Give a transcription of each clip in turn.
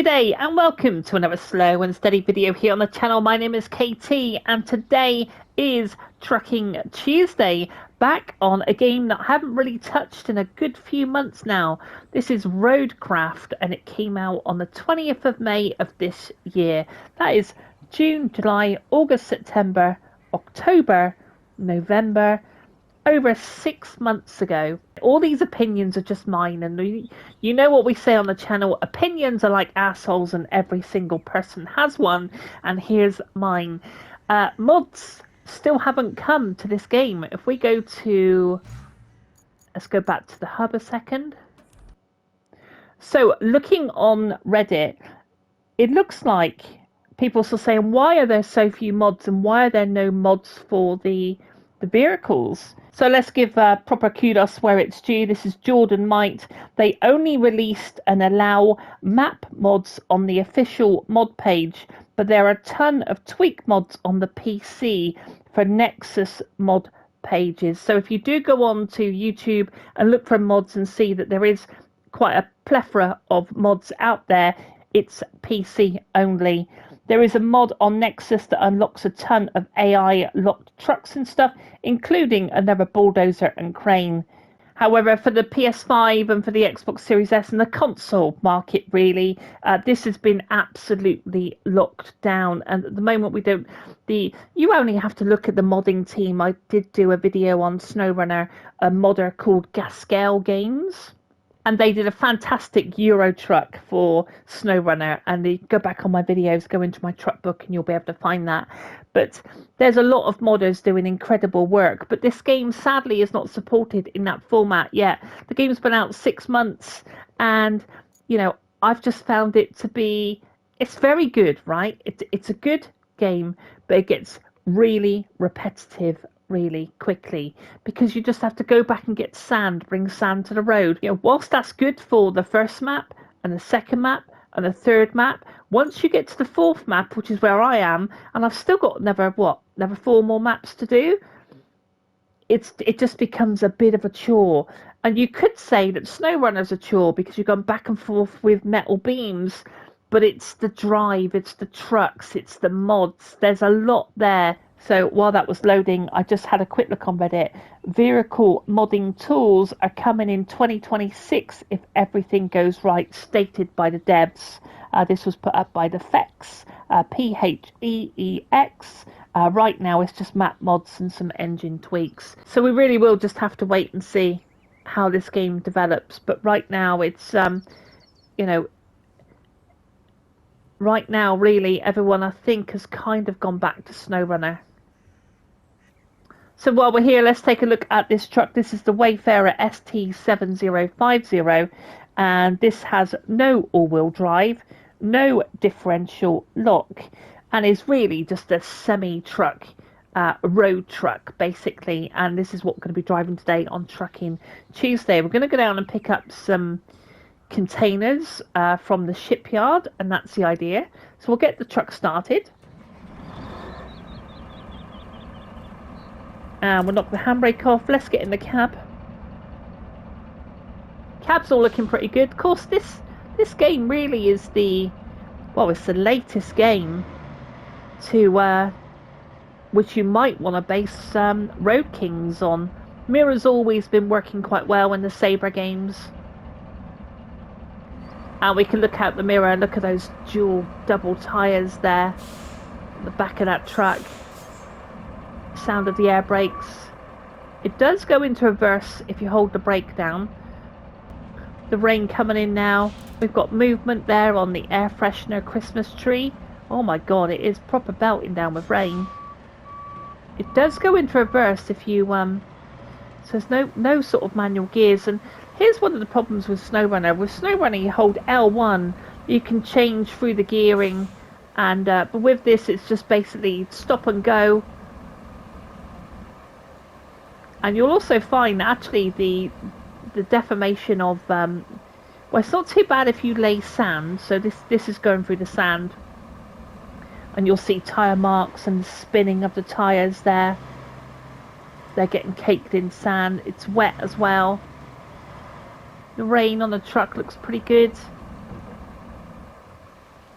G'day and welcome to another slow and steady video here on the channel. My name is KT and today is Trucking Tuesday, back on a game that I haven't really touched in a good few months now. This is Roadcraft and it came out on the 20th of May of this year. That is June, July, August, September, October, November, over 6 months ago. All these opinions are just mine, and you know what we say on the channel, opinions are like assholes and every single person has one, and here's mine. Mods still haven't come to this game. If we go to, let's go back to the hub a second. So looking on Reddit, it looks like people are saying, why are there so few mods and why are there no mods for the vehicles? So let's give proper kudos where it's due. This is Jordan Might. They only released and allow map mods on the official mod page, but there are a ton of tweak mods on the PC for Nexus mod pages. So if you do go on to YouTube and look for mods and see that there is quite a plethora of mods out there, it's PC only. There is a mod on Nexus that unlocks a ton of AI locked trucks and stuff, including another bulldozer and crane. However, for the PS5 and for the Xbox Series S and the console market, really, this has been absolutely locked down. And at the moment, you only have to look at the modding team. I did do a video on SnowRunner, a modder called Gascale Games. And they did a fantastic Euro truck for SnowRunner. And you go back on my videos, go into my truck book, and you'll be able to find that. But there's a lot of modders doing incredible work. But this game, sadly, is not supported in that format yet. The game's been out 6 months. And, you know, I've just found it to be... It's very good, right? It's a good game, but it gets really repetitive really quickly because you just have to go back and get sand, bring sand to the road. You know, whilst that's good for the first map and the second map and the third map, once you get to the fourth map, which is where I am, and I've still got another 4 more maps to do, it just becomes a bit of a chore. And you could say that SnowRunner's a chore because you've gone back and forth with metal beams, but it's the drive, it's the trucks, it's the mods. There's a lot there. So while that was loading, I just had a quick look on Reddit. Vehicle modding tools are coming in 2026 if everything goes right, stated by the devs. This was put up by the Fex, P-H-E-E-X. Right now it's just map mods and some engine tweaks. So we really will just have to wait and see how this game develops. But right now it's, you know, right now really everyone I think has kind of gone back to SnowRunner. So while we're here, let's take a look at this truck. This is the Wayfarer ST7050, and this has no all-wheel drive, no differential lock, and is really just a semi-truck, road truck, basically. And this is what we're going to be driving today on Trucking Tuesday. We're going to go down and pick up some containers from the shipyard, and that's the idea. So we'll get the truck started. And we'll knock the handbrake off. Let's get in the cab. Cab's all looking pretty good. Of course, this game really is it's the latest game to which you might want to base Road Kings on. Mirror's always been working quite well in the Sabre games. And we can look out the mirror and look at those dual double tyres there at the back of that truck. Sound of the air brakes. It does go into reverse if you hold the brake down. The rain coming in now. We've got movement there on the air freshener Christmas tree. Oh my god, it is proper belting down with rain. It does go into reverse if you so there's no sort of manual gears. And here's one of the problems with SnowRunner. With SnowRunner, you hold L1, you can change through the gearing, and but with this, it's just basically stop and go. And you'll also find actually the deformation of well, it's not too bad if you lay sand. So this is going through the sand, and you'll see tire marks and the spinning of the tires there. They're getting caked in sand. It's wet as well. The rain on the truck looks pretty good.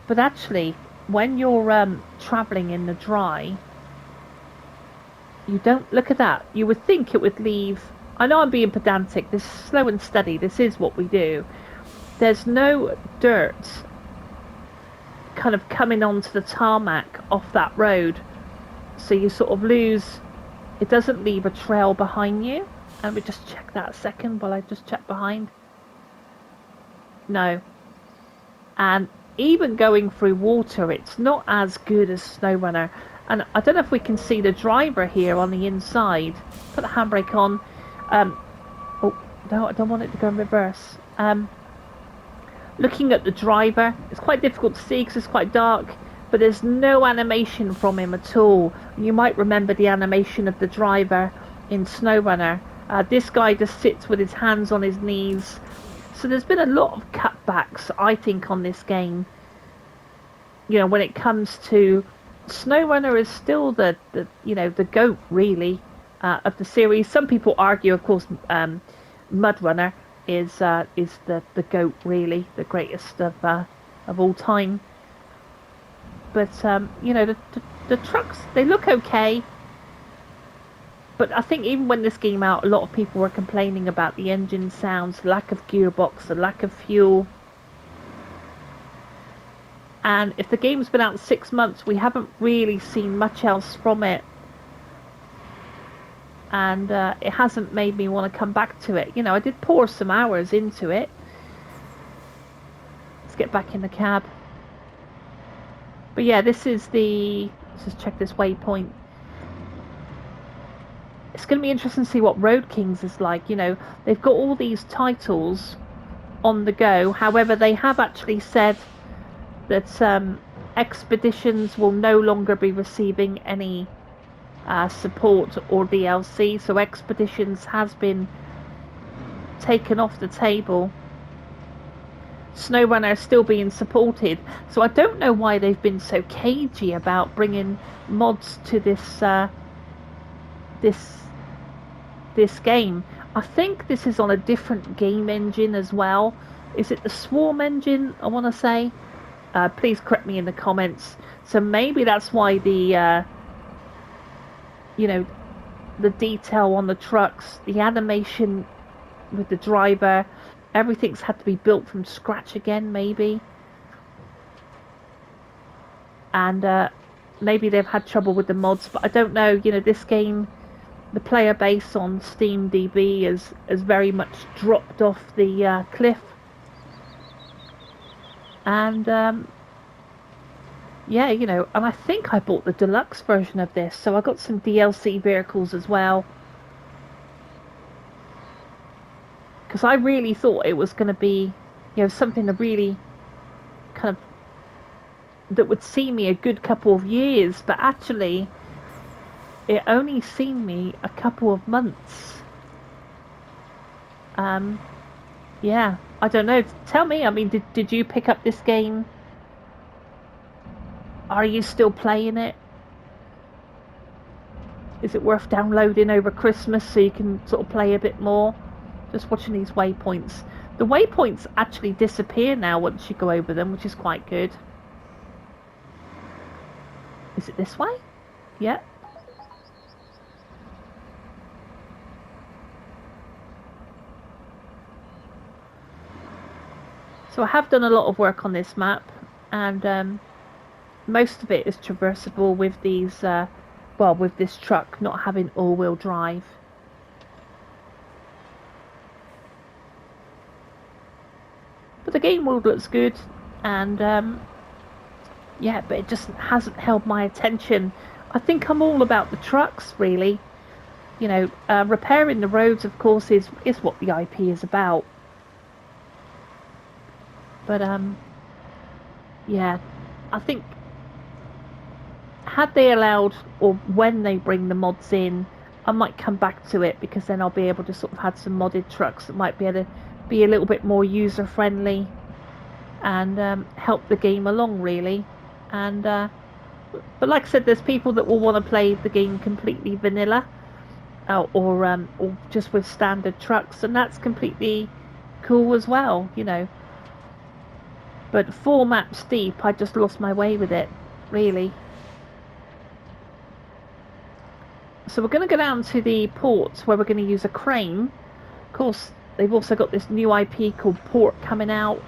But actually, when you're traveling in the dry, you don't look at that. You would think it would leave. I know I'm being pedantic. This is slow and steady. This is what we do. There's no dirt kind of coming onto the tarmac off that road, so you sort of lose. It doesn't leave a trail behind you. And we just check that a second while I just check behind. No. And even going through water, it's not as good as SnowRunner. And I don't know if we can see the driver here on the inside. Put the handbrake on. Oh, no, I don't want it to go in reverse. Looking at the driver, it's quite difficult to see because it's quite dark, but there's no animation from him at all. You might remember the animation of the driver in SnowRunner. This guy just sits with his hands on his knees. So there's been a lot of cutbacks, I think, on this game. You know, when it comes to SnowRunner is still the GOAT really of the series. Some people argue, of course, Mudrunner is the GOAT really, the greatest of all time. But you know, the trucks, they look okay. But I think even when this came out, a lot of people were complaining about the engine sounds, lack of gearbox, the lack of fuel. And if the game's been out 6 months, we haven't really seen much else from it. And it hasn't made me want to come back to it. You know, I did pour some hours into it. Let's get back in the cab. But yeah, this is the... Let's just check this waypoint. It's going to be interesting to see what Road Kings is like. You know, they've got all these titles on the go. However, they have actually said that Expeditions will no longer be receiving any support or DLC. So Expeditions has been taken off the table. SnowRunner is still being supported. So I don't know why they've been so cagey about bringing mods to this game. I think this is on a different game engine as well. Is it the Swarm engine, I want to say? Please correct me in the comments. So maybe that's why the you know, the detail on the trucks, the animation with the driver, everything's had to be built from scratch again, maybe. And maybe they've had trouble with the mods, but I don't know. You know, this game, the player base on SteamDB has very much dropped off the cliff. And yeah, you know, and I think I bought the deluxe version of this, so I got some DLC vehicles as well. Because I really thought it was going to be, you know, something that really kind of, that would see me a good couple of years, but actually it only seen me a couple of months. Yeah, I don't know. Tell me, I mean, did you pick up this game? Are you still playing it? Is it worth downloading over Christmas so you can sort of play a bit more? Just watching these waypoints. The waypoints actually disappear now once you go over them, which is quite good. Is it this way? Yeah. So I have done a lot of work on this map, and most of it is traversable with these, well, with this truck not having all-wheel drive. But the game world looks good, and yeah, but it just hasn't held my attention. I think I'm all about the trucks, really. You know, repairing the roads, of course, is what the IP is about. But yeah, I think had they allowed, or when they bring the mods in, I might come back to it, because then I'll be able to sort of have some modded trucks that might be able to be a little bit more user friendly and help the game along, really. And but like I said, there's people that will want to play the game completely vanilla, or just with standard trucks, and that's completely cool as well, you know. But 4 maps deep, I just lost my way with it, really. So we're going to go down to the port where we're going to use a crane. Of course, they've also got this new IP called Port coming out.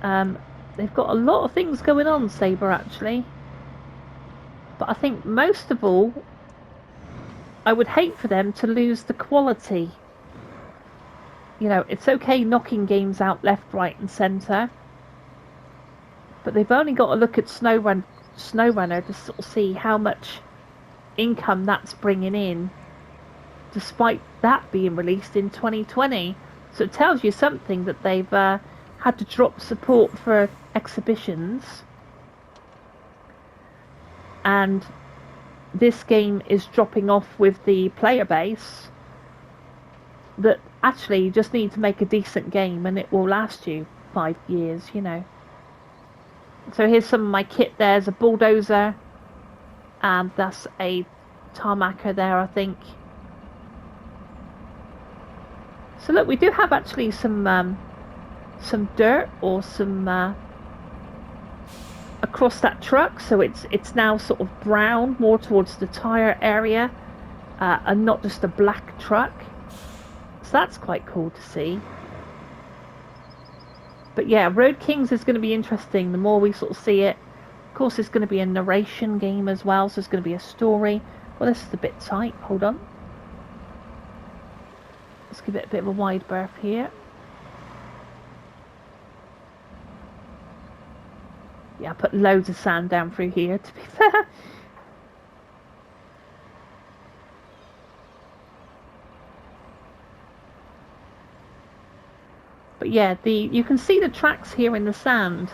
They've got a lot of things going on, Sabre, actually. But I think most of all, I would hate for them to lose the quality. You know, it's okay knocking games out left, right and centre. But they've only got to look at SnowRunner to sort of see how much income that's bringing in, despite that being released in 2020. So it tells you something that they've had to drop support for exhibitions. And this game is dropping off with the player base. That actually you just need to make a decent game and it will last you 5 years, you know. So here's some of my kit. There's a bulldozer, and that's a tarmacker there, I think. So look, we do have actually some dirt or some across that truck. So it's now sort of brown, more towards the tire area, and not just a black truck. So that's quite cool to see. But yeah, Road Kings is going to be interesting the more we sort of see it. Of course, it's going to be a narration game as well, so it's going to be a story. Well, this is a bit tight. Hold on. Let's give it a bit of a wide berth here. Yeah, I put loads of sand down through here, to be fair. But yeah, you can see the tracks here in the sand.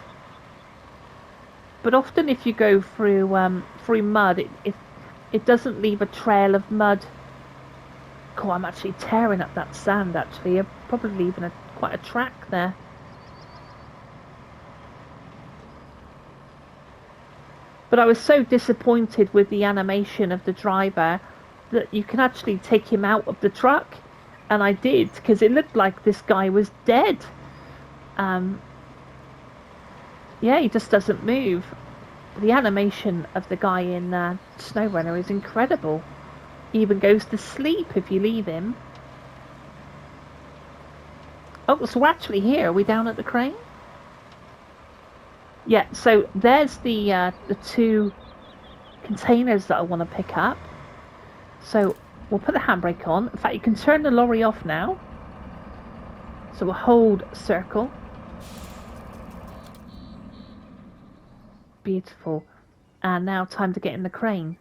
But often if you go through mud, it doesn't leave a trail of mud. Oh, I'm actually tearing up that sand, actually. I'm probably leaving quite a track there. But I was so disappointed with the animation of the driver that you can actually take him out of the truck. And I did, because it looked like this guy was dead. Yeah, he just doesn't move. The animation of the guy in SnowRunner is incredible. He even goes to sleep if you leave him. Oh, so we're actually here. Are we down at the crane? Yeah, so there's the 2 containers that I want to pick up. So we'll put the handbrake on. In fact, you can turn the lorry off now. So we'll hold circle. Beautiful. And now time to get in the crane.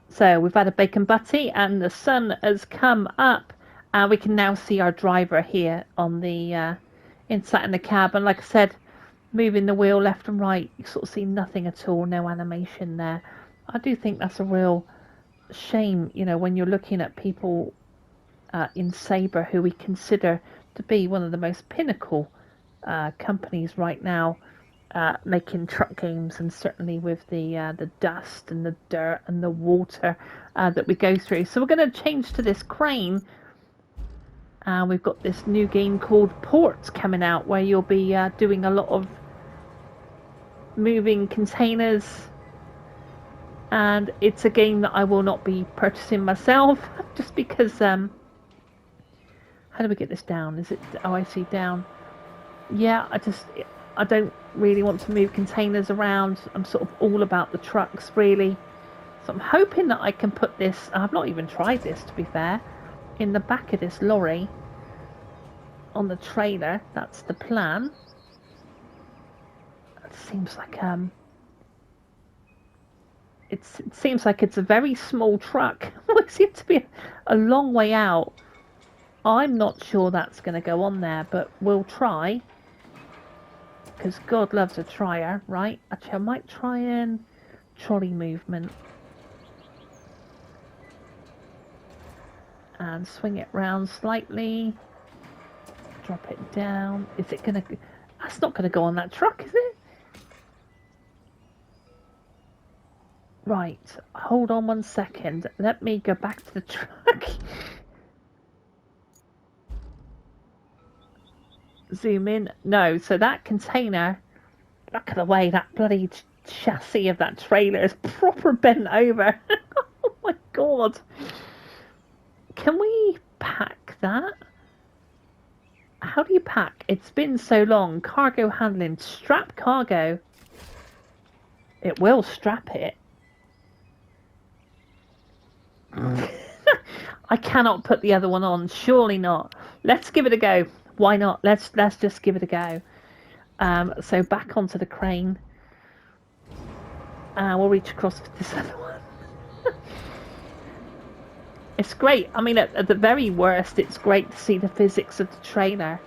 So we've had a bacon butty and the sun has come up. And we can now see our driver here on the inside in the cab. And like I said, moving the wheel left and right, you sort of see nothing at all, no animation there. I do think that's a real shame, you know, when you're looking at people in Sabre who we consider to be one of the most pinnacle companies right now, making truck games, and certainly with the dust and the dirt and the water that we go through. So we're going to change to this crane. We've got this new game called Port coming out, where you'll be doing a lot of moving containers. And it's a game that I will not be purchasing myself, just because, how do we get this down? Is it, oh, I see, down. Yeah, I don't really want to move containers around. I'm sort of all about the trucks, really. So I'm hoping that I can put this, I've not even tried this, to be fair, in the back of this lorry, on the trailer. That's the plan. It seems like, it seems like it's a very small truck. It seems to be a long way out. I'm not sure that's going to go on there, but we'll try. Because God loves a trier, right? Actually, I might try and trolley movement. And swing it round slightly. Drop it down. Is it going to... That's not going to go on that truck, is it? Right, hold on 1 second. Let me go back to the truck. Zoom in. No, so that container, look at the way that bloody chassis of that trailer is proper bent over. Oh my god. Can we pack that? How do you pack? It's been so long. Cargo handling. Strap cargo. It will strap it. I cannot put the other one on. Surely not. Let's give it a go. Why not? Let's just give it a go. So back onto the crane. We'll reach across to this other one. It's great. I mean, at the very worst, it's great to see the physics of the trailer.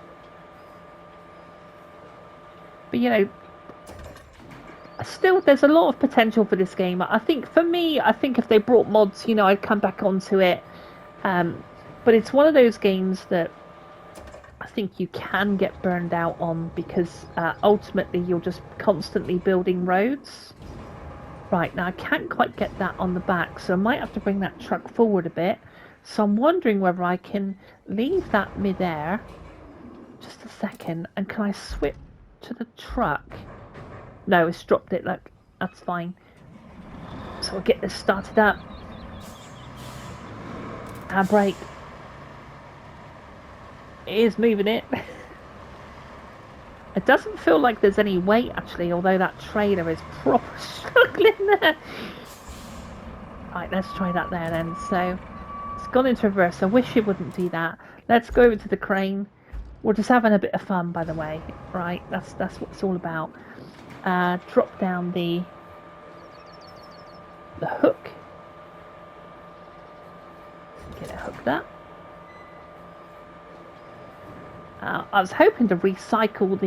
But, you know, still, there's a lot of potential for this game. I think, for me, I think if they brought mods, you know, I'd come back onto it. But it's one of those games that I think you can get burned out on because ultimately you're just constantly building roads. Right, now I can't quite get that on the back, so I might have to bring that truck forward a bit. So I'm wondering whether I can leave that mid-air. Just a second. And can I switch to the truck? No, it's dropped it. Look, that's fine. So I'll get this started up. And brake. It is moving it. It doesn't feel like there's any weight, actually, although that trailer is proper struggling there. Right, let's try that there then. So, it's gone into reverse. I wish it wouldn't do that. Let's go over to the crane. We're just having a bit of fun, by the way. Right, that's what it's all about. Drop down the hook. Get it hooked up. I was hoping to recycle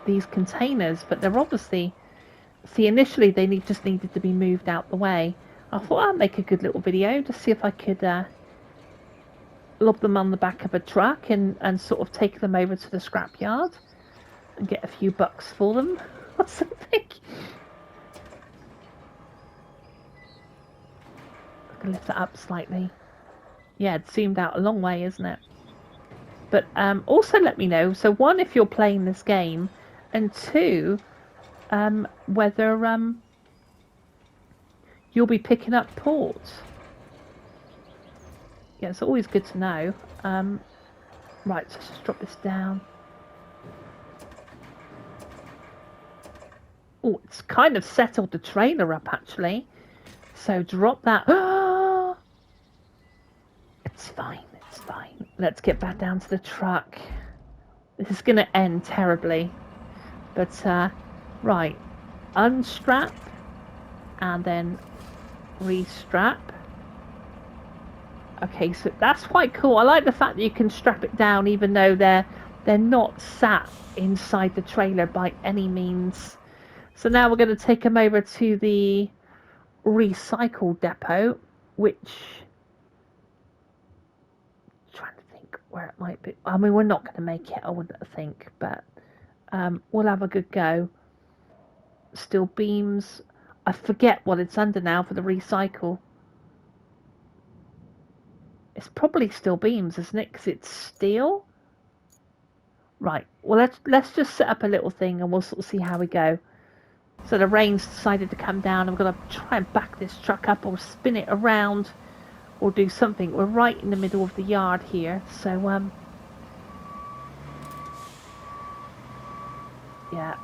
these containers, but they're obviously... See, initially they just needed to be moved out the way. I thought I'd make a good little video, just see if I could lob them on the back of a truck and sort of take them over to the scrapyard and get a few bucks for them or something. I can lift it up slightly. Yeah, it's zoomed out a long way, isn't it? But also let me know, so one, if you're playing this game, and two, whether you'll be picking up ports. Yeah, it's always good to know. Right, so let's just drop this down. Oh, it's kind of settled the trailer up, actually. So drop that. It's fine. It's fine. Let's get back down to the truck. This is going to end terribly. But, right. Unstrap. And then restrap. Okay, so that's quite cool. I like the fact that you can strap it down even though they're not sat inside the trailer by any means. So now we're going to take them over to the recycle depot, which... where it might be. I mean, we're not going to make it, I wouldn't think, but we'll have a good go. Steel beams. I forget what it's under now for the recycle. It's probably steel beams, isn't it? Because it's steel. Right. Well, let's just set up a little thing and we'll sort of see how we go. So the rain's decided to come down. I'm going to try and back this truck up or spin it around. Or do something. We're right in the middle of the yard here, so yeah.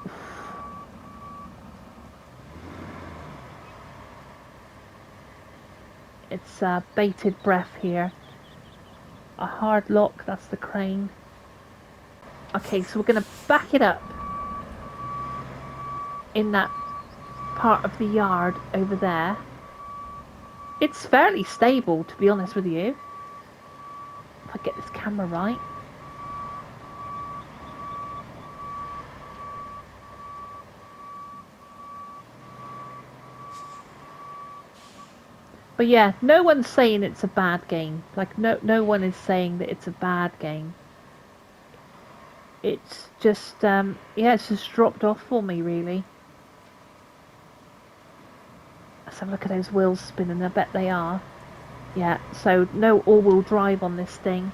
It's bated breath here. A hard lock, that's the crane. Okay, so we're going to back it up in that part of the yard over there. It's fairly stable, to be honest with you. If I get this camera right. But yeah, no one's saying it's a bad game. Like, no one is saying that it's a bad game. It's just, yeah, it's just dropped off for me, really. Let's have a look at those wheels spinning. I bet they are. Yeah, so no all-wheel drive on this thing.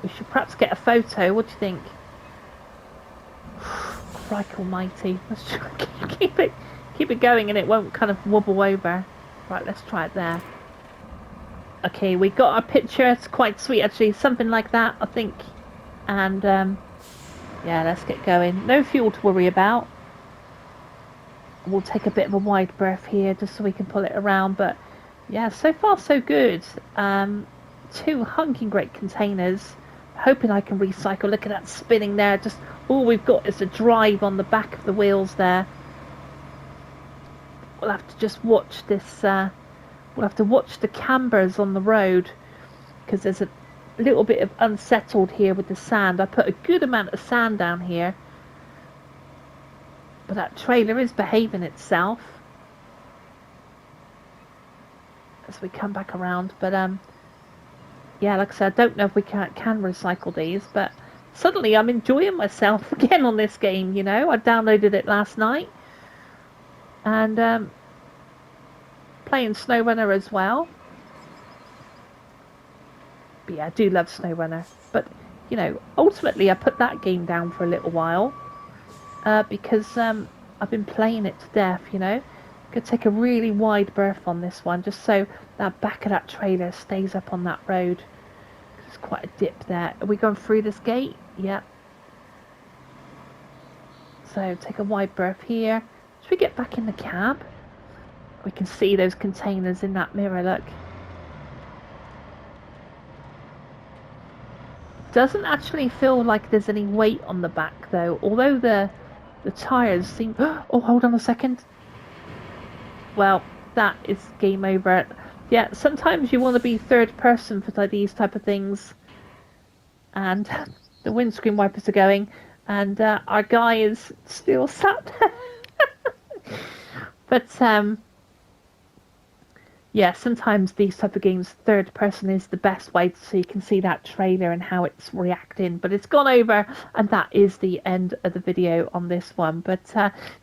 We should perhaps get a photo. What do you think? Crikey almighty. Let's try keep it going and it won't kind of wobble over. Right, let's try it there. Okay, we got our picture. It's quite sweet actually. Something like that, I think. And yeah, let's get going. No fuel to worry about. We'll take a bit of a wide berth here just so we can pull it around. But yeah, so far so good. 2 hunking great containers. Hoping I can recycle. Look at that spinning there. Just all we've got is a drive on the back of the wheels there. We'll have to just watch this. We'll have to watch the cambers on the road because there's a little bit of unsettled here with the sand. I put a good amount of sand down here, but that trailer is behaving itself as we come back around. But yeah, like I said, I don't know if we can recycle these, but suddenly I'm enjoying myself again on this game. You know, I downloaded it last night and playing SnowRunner as well. But yeah, I do love SnowRunner. But you know, ultimately I put that game down for a little while because I've been playing it to death. You know, could take a really wide berth on this one just so that back of that trailer stays up on that road. There's quite a dip there. Are we going through this gate? Yeah. So take a wide berth here. Should we get back in the cab? We can see those containers in that mirror, look. Doesn't actually feel like there's any weight on the back though, although the tyres seem... Oh, hold on a second. Well, that is game over. Yeah, sometimes you want to be third person for these type of things. And the windscreen wipers are going, and our guy is still sat there. But yeah, sometimes these type of games, third person is the best way so you can see that trailer and how it's reacting. But it's gone over, and that is the end of the video on this one. But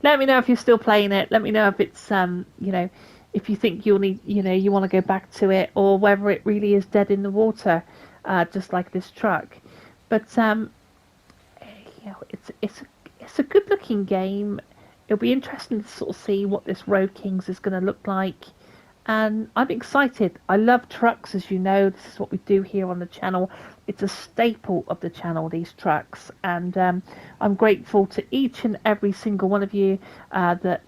let me know if you're still playing it. Let me know if it's you know, if you think you'll need, you know, you want to go back to it, or whether it really is dead in the water, just like this truck. But you know, it's a good looking game. It'll be interesting to sort of see what this Road Kings is going to look like. And I'm excited. I love trucks, as you know. This is what we do here on the channel. It's a staple of the channel, these trucks. And I'm grateful to each and every single one of you that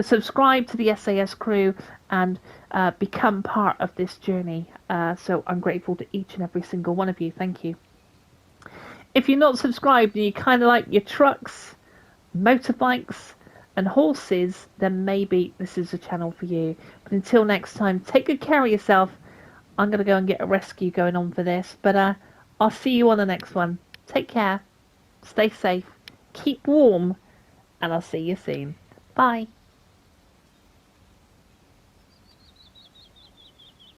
subscribe to the SAS crew and become part of this journey. So I'm grateful to each and every single one of you. Thank you. If you're not subscribed and you kind of like your trucks, motorbikes, and horses, then maybe this is a channel for you. But until next time, take good care of yourself. I'm going to go and get a rescue going on for this. But I'll see you on the next one. Take care. Stay safe. Keep warm. And I'll see you soon. Bye.